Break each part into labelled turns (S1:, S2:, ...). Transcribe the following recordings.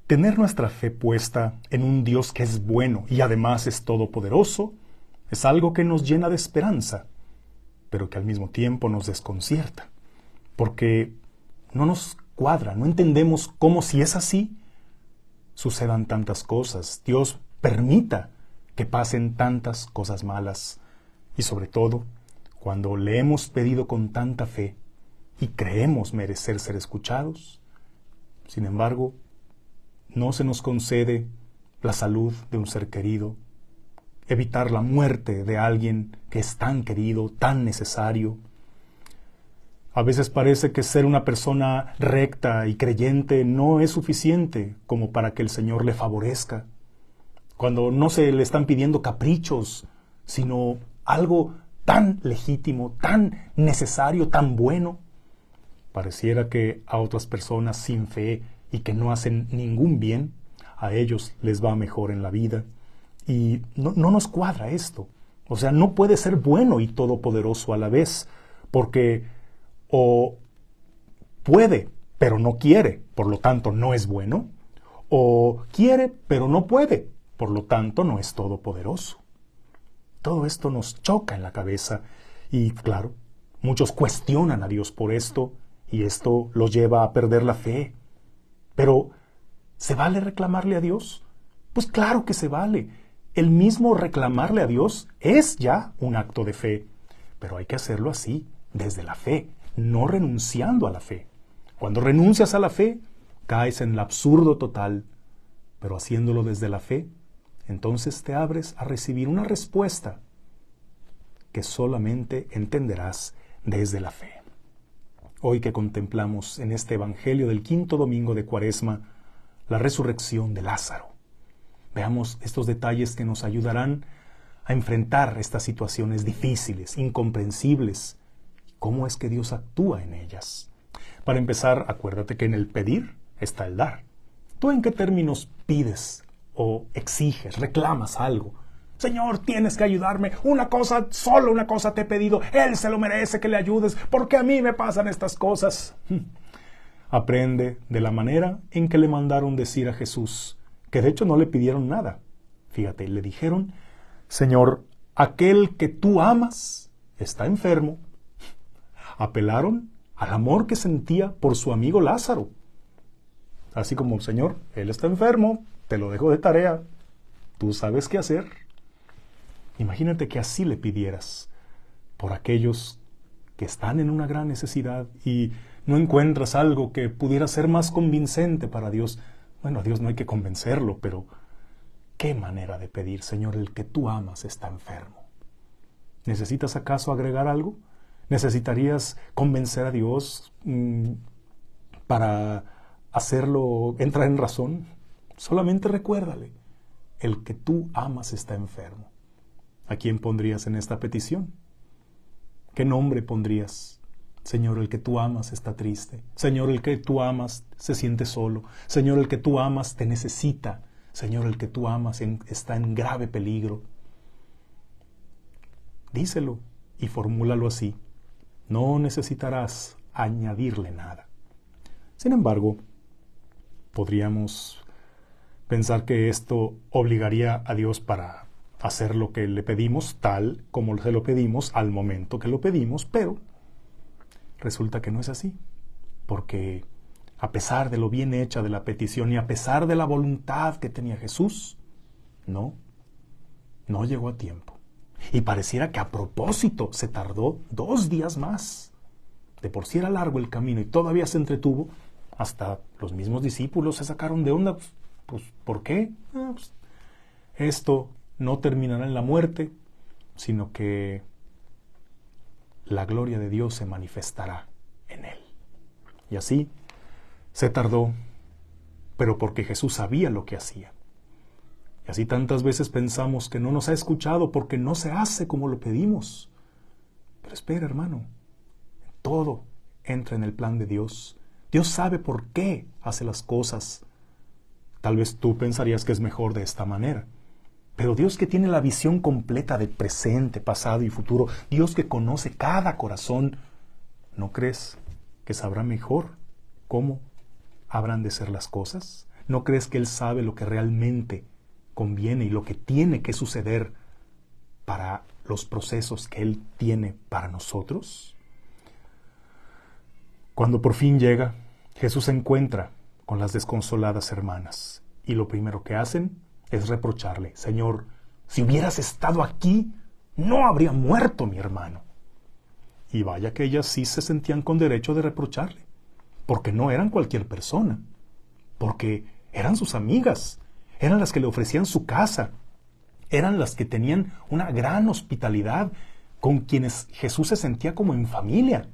S1: Tener nuestra fe puesta en un Dios que es bueno y además es todopoderoso es algo que nos llena de esperanza, pero que al mismo tiempo nos desconcierta, porque no nos cuadra, no entendemos cómo, si es así, sucedan tantas cosas, Dios permita que pasen tantas cosas malas, y sobre todo, cuando le hemos pedido con tanta fe y creemos merecer ser escuchados, sin embargo, no se nos concede la salud de un ser querido, evitar la muerte de alguien que es tan querido, tan necesario. A veces parece que ser una persona recta y creyente no es suficiente como para que el Señor le favorezca. Cuando no se le están pidiendo caprichos, sino algo tan legítimo, tan necesario, tan bueno, pareciera que a otras personas sin fe y que no hacen ningún bien, a ellos les va mejor en la vida. Y no nos cuadra esto. O sea, no puede ser bueno y todopoderoso a la vez, porque o puede, pero no quiere, por lo tanto no es bueno, o quiere, pero no puede, por lo tanto no es todopoderoso. Todo esto nos choca en la cabeza y, claro, muchos cuestionan a Dios por esto y esto los lleva a perder la fe. Pero, ¿se vale reclamarle a Dios? Pues claro que se vale. El mismo reclamarle a Dios es ya un acto de fe, pero hay que hacerlo así, desde la fe, no renunciando a la fe. Cuando renuncias a la fe, caes en el absurdo total, pero haciéndolo desde la fe, entonces te abres a recibir una respuesta que solamente entenderás desde la fe. Hoy que contemplamos en este Evangelio del quinto domingo de Cuaresma la resurrección de Lázaro, veamos estos detalles que nos ayudarán a enfrentar estas situaciones difíciles, incomprensibles, cómo es que Dios actúa en ellas. Para empezar, acuérdate que en el pedir está el dar. ¿Tú en qué términos pides o exiges, reclamas algo? Señor, tienes que ayudarme. Solo una cosa te he pedido. Él se lo merece que le ayudes. ¿Por qué a mí me pasan estas cosas? Aprende de la manera en que le mandaron decir a Jesús, que de hecho no le pidieron nada. Fíjate, le dijeron, Señor, aquel que tú amas está enfermo. Apelaron al amor que sentía por su amigo Lázaro. Así como, Señor, él está enfermo, te lo dejo de tarea. Tú sabes qué hacer. Imagínate que así le pidieras por aquellos que están en una gran necesidad y no encuentras algo que pudiera ser más convincente para Dios. Bueno, a Dios no hay que convencerlo, pero qué manera de pedir, Señor, el que tú amas está enfermo. ¿Necesitas acaso agregar algo? ¿Necesitarías convencer a Dios para hacerlo entrar en razón? Solamente recuérdale, el que tú amas está enfermo. ¿A quién pondrías en esta petición? ¿Qué nombre pondrías? Señor, el que tú amas está triste. Señor, el que tú amas se siente solo. Señor, el que tú amas te necesita. Señor, el que tú amas está en grave peligro. Díselo y formúlalo así. No necesitarás añadirle nada. Sin embargo, podríamos pensar que esto obligaría a Dios para hacer lo que le pedimos tal como se lo pedimos al momento que lo pedimos, pero resulta que no es así, porque a pesar de lo bien hecha de la petición y a pesar de la voluntad que tenía Jesús, no llegó a tiempo. Y pareciera que a propósito se tardó 2 días más. De por sí era largo el camino y todavía se entretuvo. Hasta los mismos discípulos se sacaron de onda. Pues, ¿por qué? Esto no terminará en la muerte, sino que la gloria de Dios se manifestará en él. Y así se tardó, pero porque Jesús sabía lo que hacía. Y así tantas veces pensamos que no nos ha escuchado porque no se hace como lo pedimos. Pero espera, hermano, todo entra en el plan de Dios. Dios sabe por qué hace las cosas. Tal vez tú pensarías que es mejor de esta manera. Pero Dios, que tiene la visión completa del presente, pasado y futuro, Dios que conoce cada corazón, ¿no crees que sabrá mejor cómo habrán de ser las cosas? ¿No crees que Él sabe lo que realmente conviene y lo que tiene que suceder para los procesos que Él tiene para nosotros? Cuando por fin llega, Jesús se encuentra con las desconsoladas hermanas y lo primero que hacen es reprocharle: Señor, si hubieras estado aquí, no habría muerto mi hermano. Y vaya que ellas sí se sentían con derecho de reprocharle, porque no eran cualquier persona, porque eran sus amigas, eran las que le ofrecían su casa, eran las que tenían una gran hospitalidad, con quienes Jesús se sentía como en familia.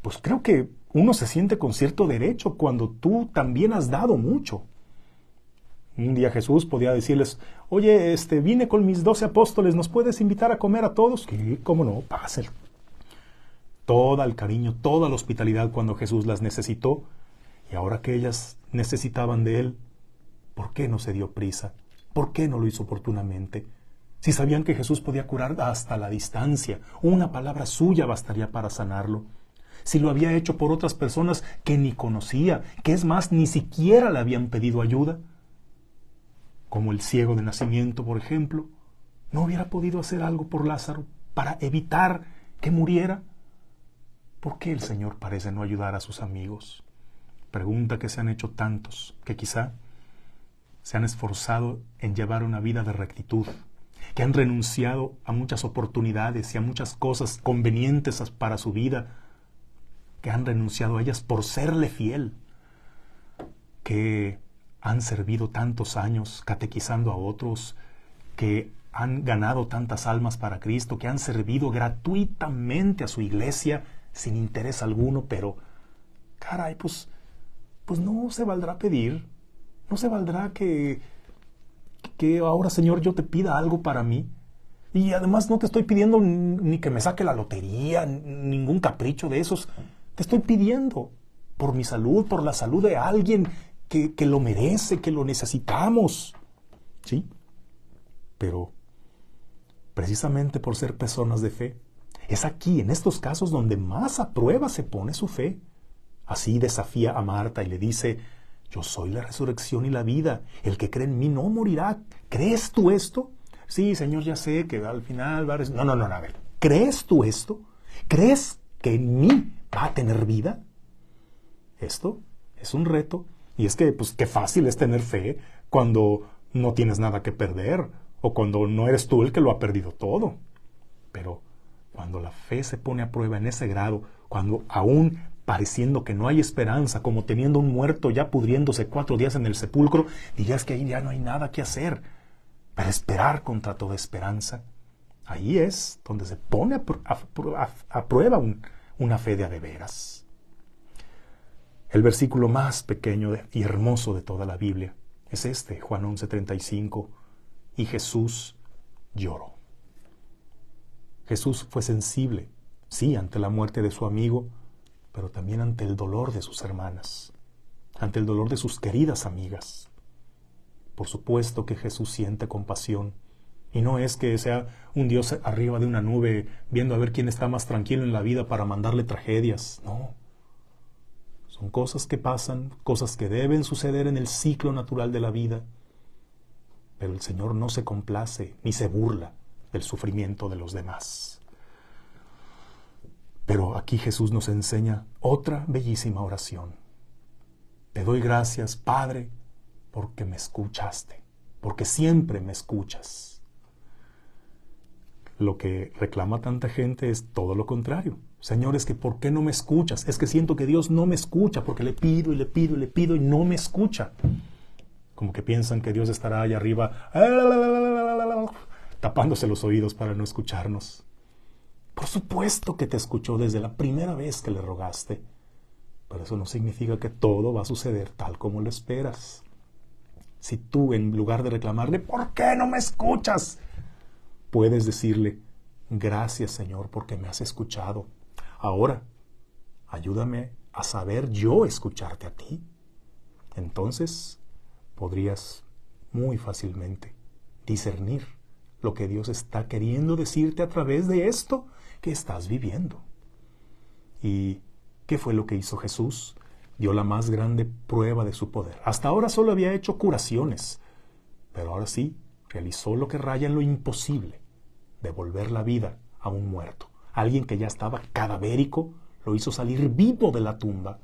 S1: Pues creo que uno se siente con cierto derecho cuando tú también has dado mucho. Un día Jesús podía decirles: oye, vine con mis 12 apóstoles, ¿nos puedes invitar a comer a todos? Sí, cómo no, pásenlo. Todo el cariño, toda la hospitalidad cuando Jesús las necesitó, y ahora que ellas necesitaban de Él, ¿por qué no se dio prisa? ¿Por qué no lo hizo oportunamente? Si sabían que Jesús podía curar hasta la distancia, una palabra suya bastaría para sanarlo. Si lo había hecho por otras personas que ni conocía, que es más, ni siquiera le habían pedido ayuda, como el ciego de nacimiento, por ejemplo, ¿no hubiera podido hacer algo por Lázaro para evitar que muriera? ¿Por qué el Señor parece no ayudar a sus amigos? Pregunta que se han hecho tantos, que quizá se han esforzado en llevar una vida de rectitud, que han renunciado a muchas oportunidades y a muchas cosas convenientes para su vida, que han renunciado a ellas por serle fiel, que han servido tantos años catequizando a otros, que han ganado tantas almas para Cristo, que han servido gratuitamente a su iglesia sin interés alguno, pero caray, pues no se valdrá pedir, no se valdrá que ahora, Señor, yo te pida algo para mí. Y además no te estoy pidiendo ni que me saque la lotería, ningún capricho de esos. Te estoy pidiendo por mi salud, por la salud de alguien que lo merece, que lo necesitamos. ¿Sí? Pero precisamente por ser personas de fe, es aquí, en estos casos, donde más a prueba se pone su fe. Así desafía a Marta y le dice: yo soy la resurrección y la vida. El que cree en mí no morirá. ¿Crees tú esto? Sí, Señor, ya sé que al final va a... No, a ver. ¿Crees tú esto? ¿Crees que en mí va a tener vida? Esto es un reto. Y es que, pues, qué fácil es tener fe cuando no tienes nada que perder o cuando no eres tú el que lo ha perdido todo. Pero cuando la fe se pone a prueba en ese grado, cuando aún pareciendo que no hay esperanza, como teniendo un muerto ya pudriéndose 4 días en el sepulcro, dirías que ahí ya no hay nada que hacer. Pero esperar contra toda esperanza, ahí es donde se pone a prueba una fe de a de veras. El versículo más pequeño y hermoso de toda la Biblia es Juan 11:35, y Jesús lloró. Jesús fue sensible, sí, ante la muerte de su amigo, pero también ante el dolor de sus hermanas, ante el dolor de sus queridas amigas. Por supuesto que Jesús siente compasión, y no es que sea un Dios arriba de una nube viendo a ver quién está más tranquilo en la vida para mandarle tragedias, no. Son cosas que pasan, cosas que deben suceder en el ciclo natural de la vida, pero el Señor no se complace ni se burla del sufrimiento de los demás. Pero aquí Jesús nos enseña otra bellísima oración. Te doy gracias, Padre, porque me escuchaste, porque siempre me escuchas. Lo que reclama tanta gente es todo lo contrario. Señor, es que ¿por qué no me escuchas? Es que siento que Dios no me escucha, porque le pido y le pido y le pido y no me escucha. Como que piensan que Dios estará allá arriba tapándose los oídos para no escucharnos. Por supuesto que te escuchó desde la primera vez que le rogaste, pero eso no significa que todo va a suceder tal como lo esperas. Si tú, en lugar de reclamarle, ¿por qué no me escuchas?, puedes decirle, gracias, Señor, porque me has escuchado. Ahora, ayúdame a saber yo escucharte a ti. Entonces, podrías muy fácilmente discernir lo que Dios está queriendo decirte a través de esto que estás viviendo. ¿Y qué fue lo que hizo Jesús? dio la más grande prueba de su poder. Hasta ahora solo había hecho curaciones, pero ahora sí realizó lo que raya en lo imposible: devolver la vida a un muerto. Alguien que ya estaba cadavérico, lo hizo salir vivo de la tumba,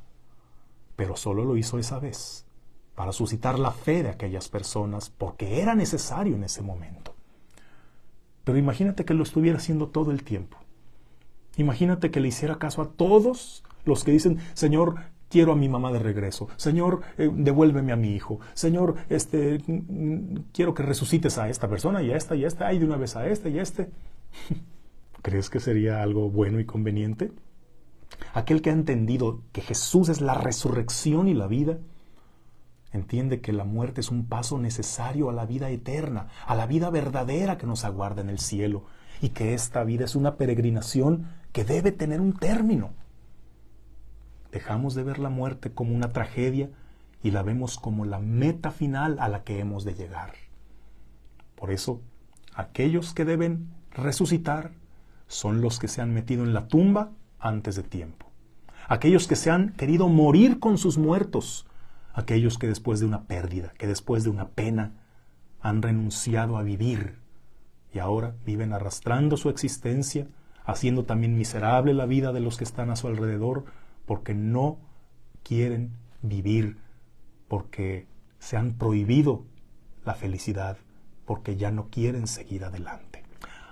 S1: pero solo lo hizo esa vez, para suscitar la fe de aquellas personas, porque era necesario en ese momento. Pero imagínate que lo estuviera haciendo todo el tiempo. Imagínate que le hiciera caso a todos los que dicen: Señor, quiero a mi mamá de regreso. Señor, devuélveme a mi hijo. Señor, quiero que resucites a esta persona y a esta y a esta. Ay, de una vez a este y a este. ¿Crees que sería algo bueno y conveniente? Aquel que ha entendido que Jesús es la resurrección y la vida, entiende que la muerte es un paso necesario a la vida eterna, a la vida verdadera que nos aguarda en el cielo, y que esta vida es una peregrinación que debe tener un término. Dejamos de ver la muerte como una tragedia y la vemos como la meta final a la que hemos de llegar. Por eso, aquellos que deben resucitar son los que se han metido en la tumba antes de tiempo. Aquellos que se han querido morir con sus muertos. Aquellos que después de una pérdida, que después de una pena, han renunciado a vivir y ahora viven arrastrando su existencia, haciendo también miserable la vida de los que están a su alrededor, porque no quieren vivir, porque se han prohibido la felicidad, porque ya no quieren seguir adelante.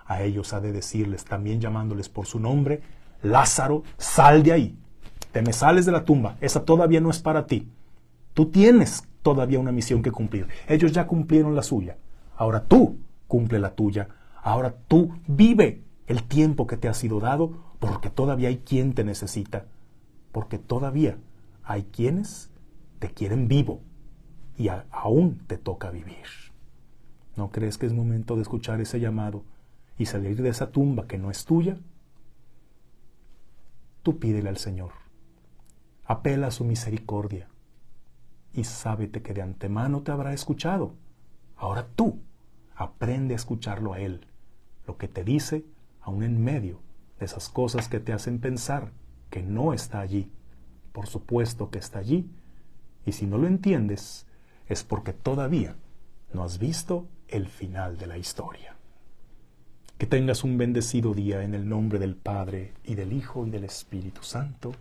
S1: A ellos ha de decirles, también llamándoles por su nombre: Lázaro, sal de ahí, te me sales de la tumba, esa todavía no es para ti. Tú tienes todavía una misión que cumplir. Ellos ya cumplieron la suya. Ahora tú cumple la tuya. Ahora tú vive el tiempo que te ha sido dado, porque todavía hay quien te necesita. Porque todavía hay quienes te quieren vivo y aún te toca vivir. ¿No crees que es momento de escuchar ese llamado y salir de esa tumba que no es tuya? Tú pídele al Señor. Apela a su misericordia. Y sábete que de antemano te habrá escuchado. Ahora tú aprende a escucharlo a Él, lo que te dice aún en medio de esas cosas que te hacen pensar que no está allí. Por supuesto que está allí, y si no lo entiendes, es porque todavía no has visto el final de la historia. Que tengas un bendecido día en el nombre del Padre, y del Hijo, y del Espíritu Santo.